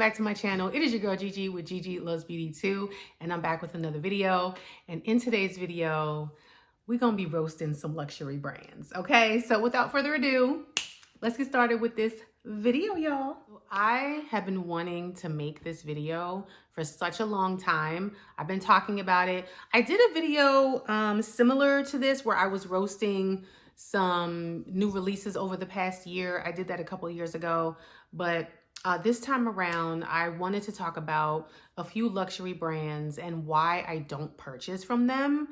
back to my channel. It is your girl Gigi with Gigi Loves Beauty 2, and I'm back with another video. And in today's video, we're gonna be roasting some luxury brands. Okay, so without further ado, let's get started with this video, y'all. I have been wanting to make this video for such a long time. I've been talking about it. I did a video similar to this where I was roasting some new releases over the past year. I did that a couple of years ago, but this time around, I wanted to talk about a few luxury brands and why I don't purchase from them.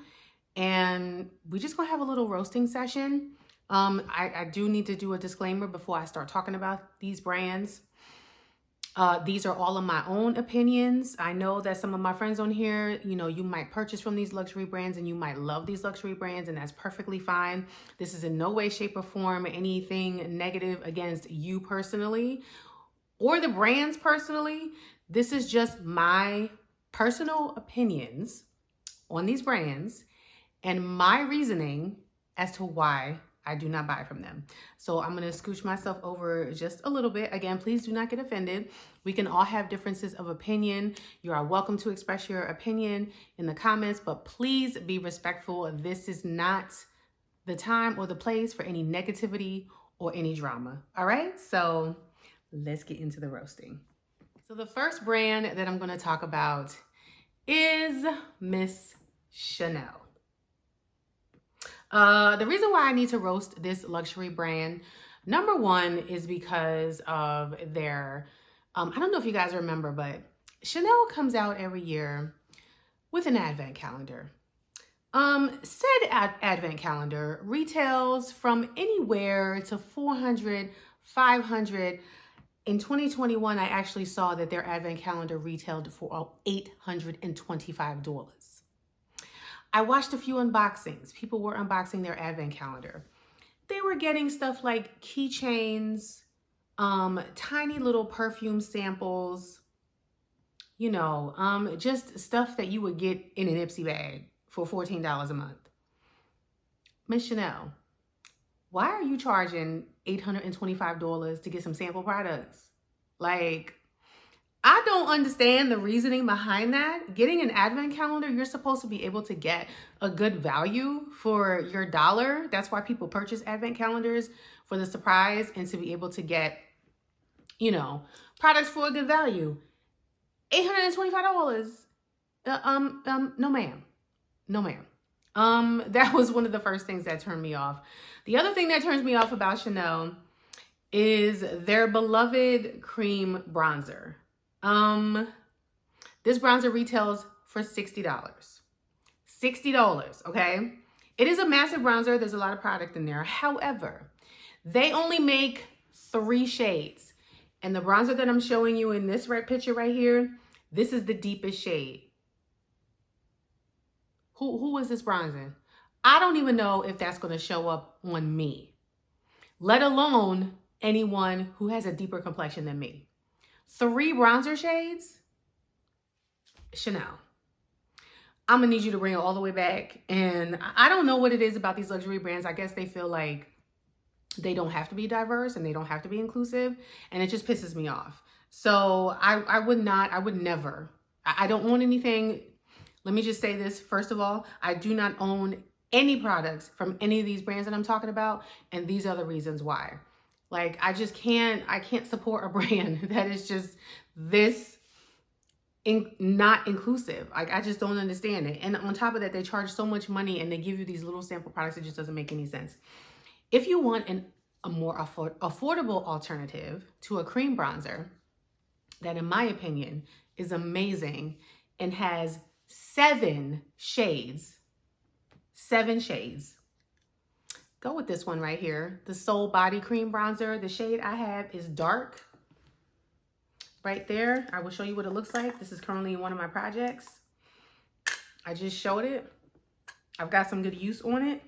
And we just gonna have a little roasting session. I do need to do a disclaimer before I start talking about these brands. These are all of my own opinions. I know that some of my friends on here, you might purchase from these luxury brands and you might love these luxury brands, and that's perfectly fine. This is in no way, shape, or form anything negative against you personally or the brands personally. This is just my personal opinions on these brands and my reasoning as to why I do not buy from them. So I'm gonna scooch myself over just a little bit. Again, please do not get offended. We can all have differences of opinion. You are welcome to express your opinion in the comments, but please be respectful. This is not the time or the place for any negativity or any drama. All right, so let's get into the roasting. So the first brand that I'm gonna talk about is Miss Chanel. The reason why I need to roast this luxury brand, number one, is because of their, I don't know if you guys remember, but Chanel comes out every year with an advent calendar. Said advent calendar retails from anywhere to $400, $500. In 2021, I actually saw that their advent calendar retailed for $825. I watched a few unboxings. People were unboxing their advent calendar. They were getting stuff like keychains, tiny little perfume samples, just stuff that you would get in an Ipsy bag for $14 a month. Miss Chanel, why are you charging $825 to get some sample products? Like, I don't understand the reasoning behind that. Getting an advent calendar, you're supposed to be able to get a good value for your dollar. That's why people purchase advent calendars, for the surprise and to be able to get, products for a good value. $825. No ma'am. No ma'am. That was one of the first things that turned me off. The other thing that turns me off about Chanel is their beloved cream bronzer. This bronzer retails for $60. $60, okay? It is a massive bronzer. There's a lot of product in there. However, they only make 3 shades. And the bronzer that I'm showing you in this picture right here, this is the deepest shade. Who is this bronzing? I don't even know if that's going to show up on me, let alone anyone who has a deeper complexion than me. 3 bronzer shades? Chanel, I'm gonna need you to bring it all the way back. And I don't know what it is about these luxury brands. I guess they feel like they don't have to be diverse and they don't have to be inclusive, and it just pisses me off. So I would never, I don't own anything. Let me just say this, first of all, I do not own any products from any of these brands that I'm talking about, and these are the reasons why. Like, I can't support a brand that is just this not inclusive. Like, I just don't understand it. And on top of that, they charge so much money and they give you these little sample products. It just doesn't make any sense. If you want a more affordable alternative to a cream bronzer, that in my opinion is amazing and has 7 shades, go with this one right here, the Soul Body Cream Bronzer. The shade I have is dark. Right there, I will show you what it looks like. This is currently one of my projects. I just showed it. I've got some good use on it.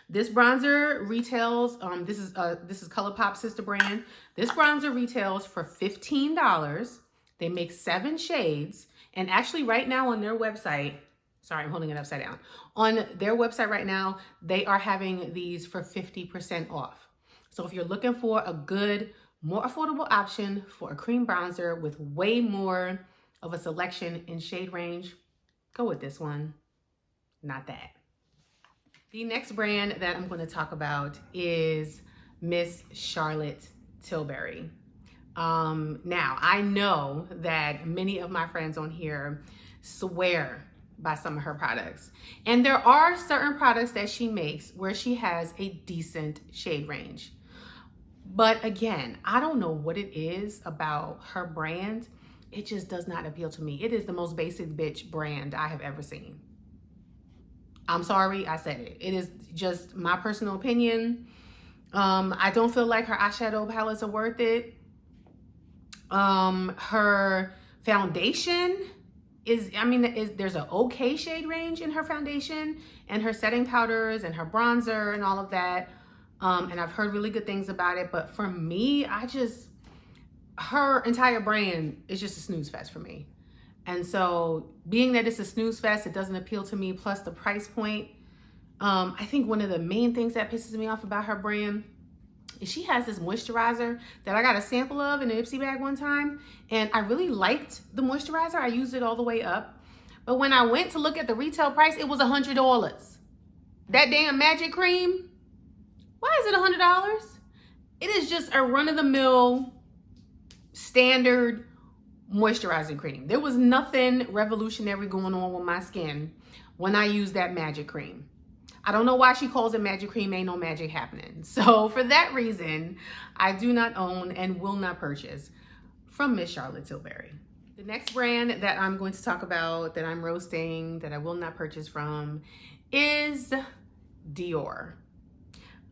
This bronzer retails, this is ColourPop's sister brand. This bronzer retails for $15. They make 7 shades. And actually right now on their website, sorry, I'm holding it upside down. On their website right now, they are having these for 50% off. So if you're looking for a good, more affordable option for a cream bronzer with way more of a selection in shade range, go with this one, not that. The next brand that I'm going to talk about is Miss Charlotte Tilbury. Now, I know that many of my friends on here swear by some of her products. And there are certain products that she makes where she has a decent shade range. But again, I don't know what it is about her brand. It just does not appeal to me. It is the most basic bitch brand I have ever seen. I'm sorry, I said it. It is just my personal opinion. I don't feel like her eyeshadow palettes are worth it. Her foundation is, there's an okay shade range in her foundation and her setting powders and her bronzer and all of that. And I've heard really good things about it. But for me, her entire brand is just a snooze fest for me. And so being that it's a snooze fest, it doesn't appeal to me. Plus the price point. I think one of the main things that pisses me off about her brand is she has this moisturizer that I got a sample of in an Ipsy bag one time. And I really liked the moisturizer. I used it all the way up. But when I went to look at the retail price, it was $100. That damn magic cream, why is it $100? It is just a run-of-the-mill standard moisturizing cream. There was nothing revolutionary going on with my skin when I used that magic cream. I don't know why she calls it magic cream. Ain't no magic happening. So for that reason, I do not own and will not purchase from Miss Charlotte Tilbury. The next brand that I'm going to talk about, that I'm roasting, that I will not purchase from, is Dior.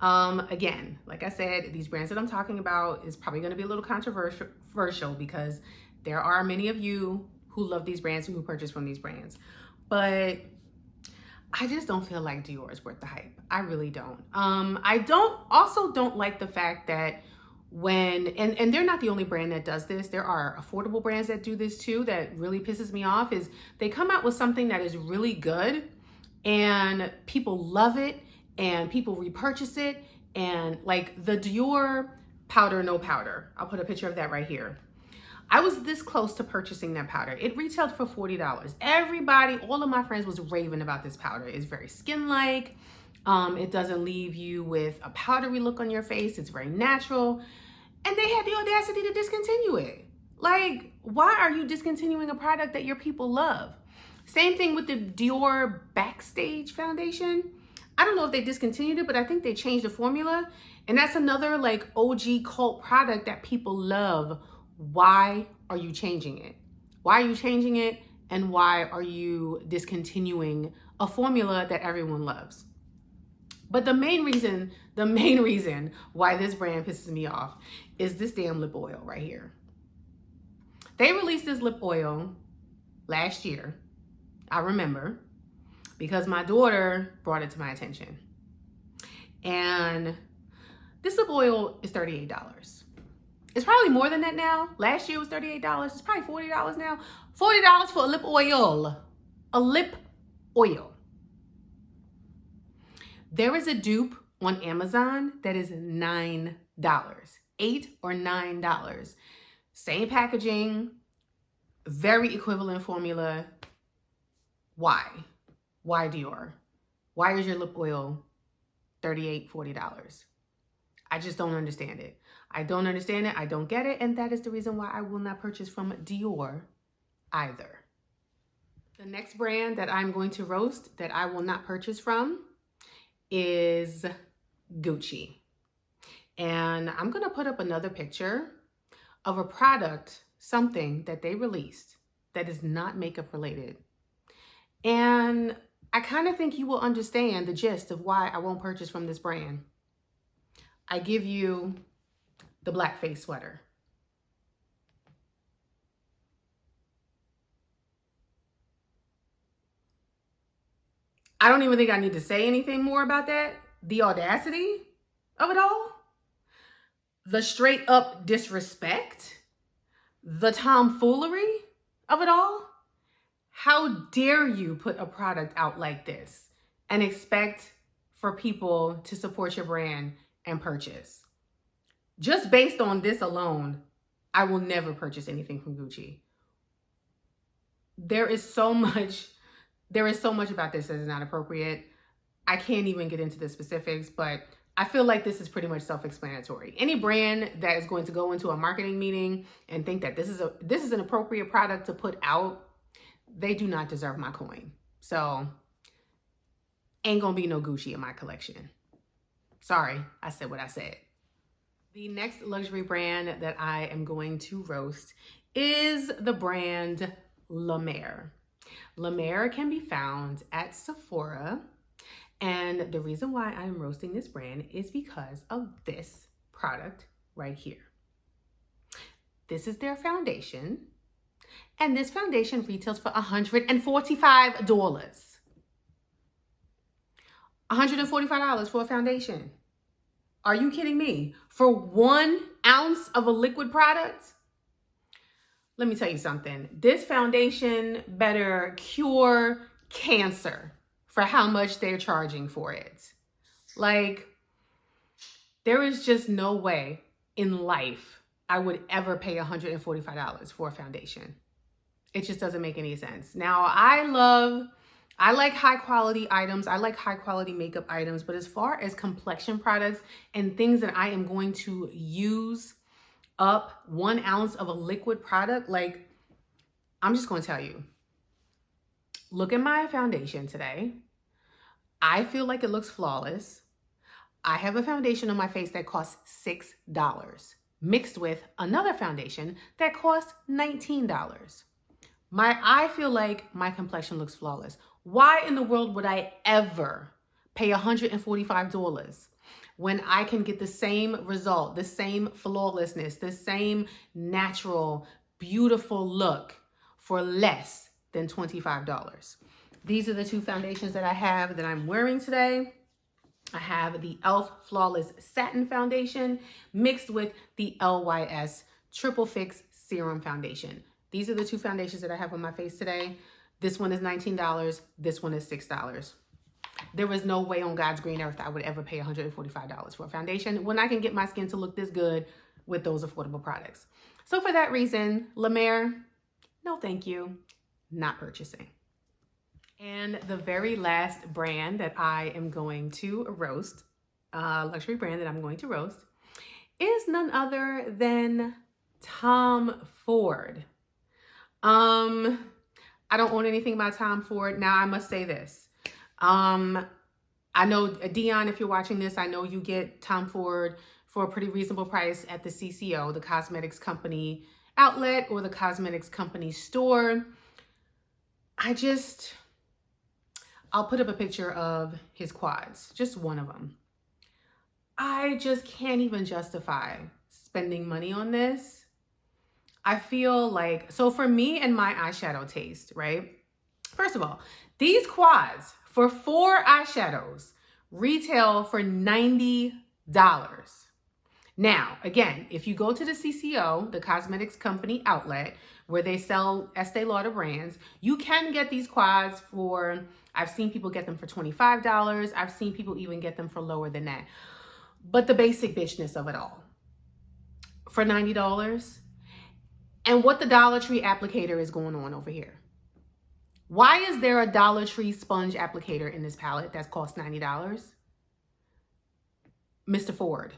Again, like I said, these brands that I'm talking about is probably going to be a little controversial because there are many of you who love these brands and who purchase from these brands. But I just don't feel like Dior is worth the hype. I really don't. I don't like the fact that and they're not the only brand that does this. There are affordable brands that do this too. That really pisses me off is they come out with something that is really good and people love it and people repurchase it. And like the Dior powder, no powder. I'll put a picture of that right here. I was this close to purchasing that powder. It retailed for $40. Everybody, all of my friends was raving about this powder. It's very skin-like. It doesn't leave you with a powdery look on your face. It's very natural. And they had the audacity to discontinue it. Like, why are you discontinuing a product that your people love? Same thing with the Dior Backstage Foundation. I don't know if they discontinued it, but I think they changed the formula. And that's another like OG cult product that people love. Why are you changing it? Why are you changing it? And why are you discontinuing a formula that everyone loves? But the main reason why this brand pisses me off is this damn lip oil right here. They released this lip oil last year. I remember because my daughter brought it to my attention. And this lip oil is $38. It's probably more than that now. Last year it was $38. It's probably $40 now. $40 for a lip oil. A lip oil. There is a dupe on Amazon that is $9. $8 or $9. Same packaging, very equivalent formula. Why? Why Dior? Why is your lip oil $38, $40? I just don't understand it. I don't understand it. I don't get it. And that is the reason why I will not purchase from Dior either. The next brand that I'm going to roast that I will not purchase from is Gucci. And I'm going to put up another picture of a product, something that they released that is not makeup related. And I kind of think you will understand the gist of why I won't purchase from this brand. I give you the blackface sweater. I don't even think I need to say anything more about that. The audacity of it all. The straight up disrespect. The tomfoolery of it all. How dare you put a product out like this and expect for people to support your brand and purchase? Just based on this alone, I will never purchase anything from Gucci. There is so much about this that is not appropriate. I can't even get into the specifics, but I feel like this is pretty much self-explanatory. Any brand that is going to go into a marketing meeting and think that this is an appropriate product to put out, they do not deserve my coin. So ain't gonna be no Gucci in my collection. Sorry, I said what I said. The next luxury brand that I am going to roast is the brand La Mer. La Mer can be found at Sephora. And the reason why I'm roasting this brand is because of this product right here. This is their foundation. And this foundation retails for $145. $145 for a foundation. Are you kidding me? For 1 ounce of a liquid product? Let me tell you something. This foundation better cure cancer for how much they're charging for it. Like, there is just no way in life I would ever pay $145 for a foundation. It just doesn't make any sense. Now, I like high quality items. I like high quality makeup items, but as far as complexion products and things that I am going to use up 1 ounce of a liquid product, like, I'm just going to tell you, look at my foundation today. I feel like it looks flawless. I have a foundation on my face that costs $6 mixed with another foundation that costs $19. I feel like my complexion looks flawless. Why in the world would I ever pay $145 when I can get the same result, the same flawlessness, the same natural, beautiful look for less than $25? These are the 2 foundations that I have that I'm wearing today. I have the e.l.f. Flawless Satin Foundation mixed with the LYS Triple Fix Serum Foundation. These are the 2 foundations that I have on my face today. This one is $19. This one is $6. There is no way on God's green earth I would ever pay $145 for a foundation when I can get my skin to look this good with those affordable products. So for that reason, La Mer, no thank you, not purchasing. And the very last brand that I am going to roast, luxury brand that I'm going to roast, is none other than Tom Ford. I don't own anything by Tom Ford. Now, I must say this. I know, Dion, if you're watching this, I know you get Tom Ford for a pretty reasonable price at the CCO, the cosmetics company outlet, or the cosmetics company store. I'll put up a picture of his quads, just one of them. I just can't even justify spending money on this. I feel like, so for me and my eyeshadow taste, right? First of all, these quads for 4 eyeshadows retail for $90. Now, again, if you go to the CCO, the cosmetics company outlet, where they sell Estee Lauder brands, you can get these quads for, I've seen people get them for $25. I've seen people even get them for lower than that. But the basic bitchness of it all for $90. And what the Dollar Tree applicator is going on over here. Why is there a Dollar Tree sponge applicator in this palette that's cost $90? Mr. Ford,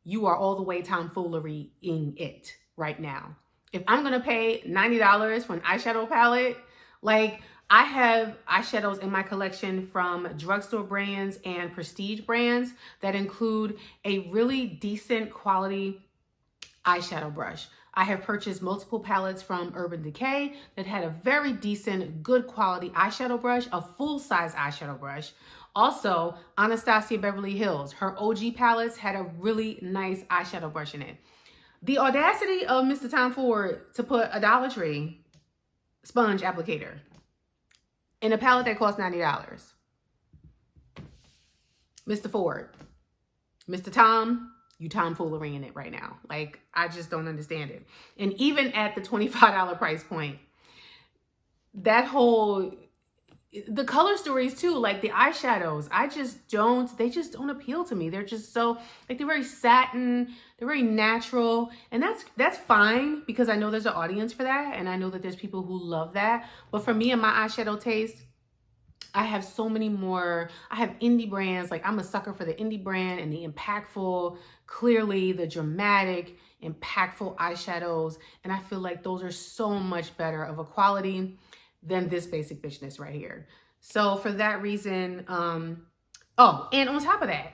you are all the way tomfoolery-ing it right now. If I'm going to pay $90 for an eyeshadow palette, like, I have eyeshadows in my collection from drugstore brands and prestige brands that include a really decent quality eyeshadow brush. I have purchased multiple palettes from Urban Decay that had a very decent, good quality eyeshadow brush, a full-size eyeshadow brush. Also, Anastasia Beverly Hills, her OG palettes had a really nice eyeshadow brush in it. The audacity of Mr. Tom Ford to put a Dollar Tree sponge applicator in a palette that costs $90. Mr. Ford, Mr. Tom, you tomfoolery in it right now. Like, I just don't understand it. And even at the $25 price point, that whole, the color stories too, like the eyeshadows, they just don't appeal to me. They're just so, like, they're very satin, they're very natural, and that's fine because I know there's an audience for that, and I know that there's people who love that. But for me and my eyeshadow taste, I have so many more. I have indie brands. Like, I'm a sucker for the indie brand and the impactful, clearly the dramatic, impactful eyeshadows. And I feel like those are so much better of a quality than this basic bitchness right here. So for that reason, oh, and on top of that,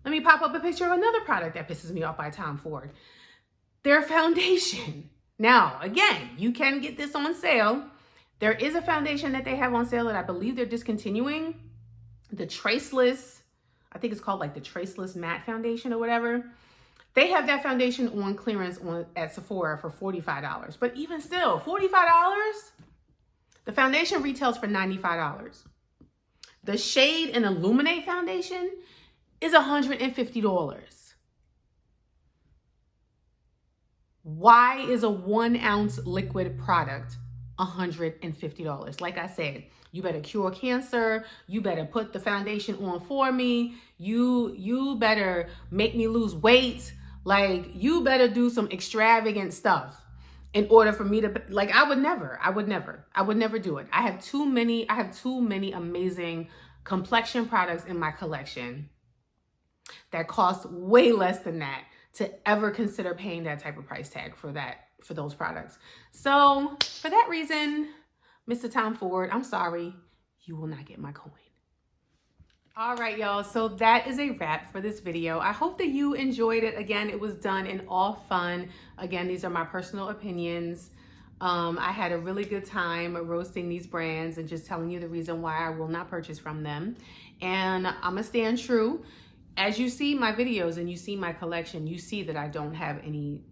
let me pop up a picture of another product that pisses me off by Tom Ford. Their foundation. Now, again, you can get this on sale. There is a foundation that they have on sale that I believe they're discontinuing. The Traceless, I think it's called like the Traceless Matte Foundation or whatever. They have that foundation on clearance at Sephora for $45. But even still, $45? The foundation retails for $95. The Shade and Illuminate foundation is $150. Why is a 1 ounce liquid product $150? Like I said, you better cure cancer. You better put the foundation on for me. You better make me lose weight. Like, you better do some extravagant stuff in order for me to, like, I would never do it. I have too many amazing complexion products in my collection that cost way less than that to ever consider paying that type of price tag for those products. So for that reason, Mr. Tom Ford, I'm sorry, you will not get my coin. All right, y'all, so that is a wrap for this video. I hope that you enjoyed it. Again, it was done in all fun. Again, these are my personal opinions. I had a really good time roasting these brands and just telling you the reason why I will not purchase from them. And I'm gonna stand true. As you see my videos and you see my collection, you see that I don't have any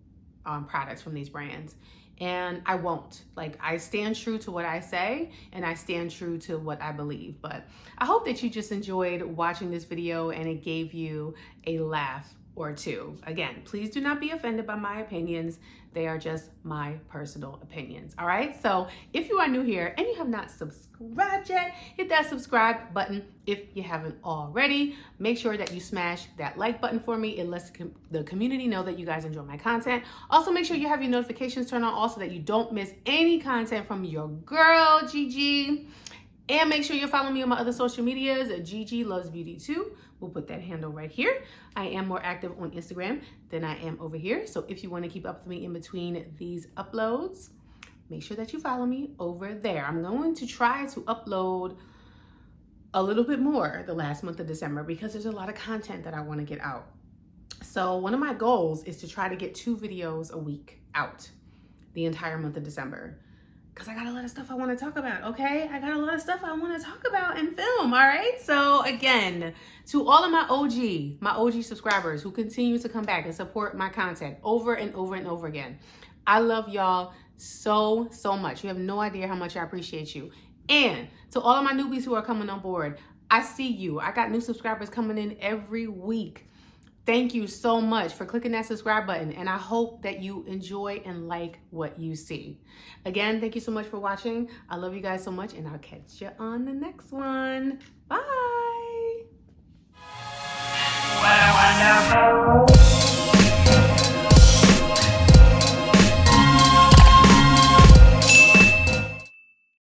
products from these brands. And I won't. Like, I stand true to what I say and I stand true to what I believe. But I hope that you just enjoyed watching this video and it gave you a laugh or two. Again, please do not be offended by my opinions. They are just my personal opinions. All right. So if you are new here and you have not subscribed yet, hit that subscribe button. If you haven't already, make sure that you smash that like button for me. It lets the community know that you guys enjoy my content. Also, make sure you have your notifications turned on also that you don't miss any content from your girl, Gigi. And make sure you're following me on my other social medias, Gigi Loves Beauty 2. We'll put that handle right here. I am more active on Instagram than I am over here. So if you want to keep up with me in between these uploads, make sure that you follow me over there. I'm going to try to upload a little bit more the last month of December because there's a lot of content that I want to get out. So one of my goals is to try to get 2 videos a week out the entire month of December. Because I got a lot of stuff I want to talk about, okay? I got a lot of stuff I want to talk about and film, all right? So again, to all of my OG subscribers who continue to come back and support my content over and over and over again, I love y'all so, so much. You have no idea how much I appreciate you. And to all of my newbies who are coming on board, I see you. I got new subscribers coming in every week. Thank you so much for clicking that subscribe button, and I hope that you enjoy and like what you see. Again, thank you so much for watching. I love you guys so much, and I'll catch you on the next one. Bye.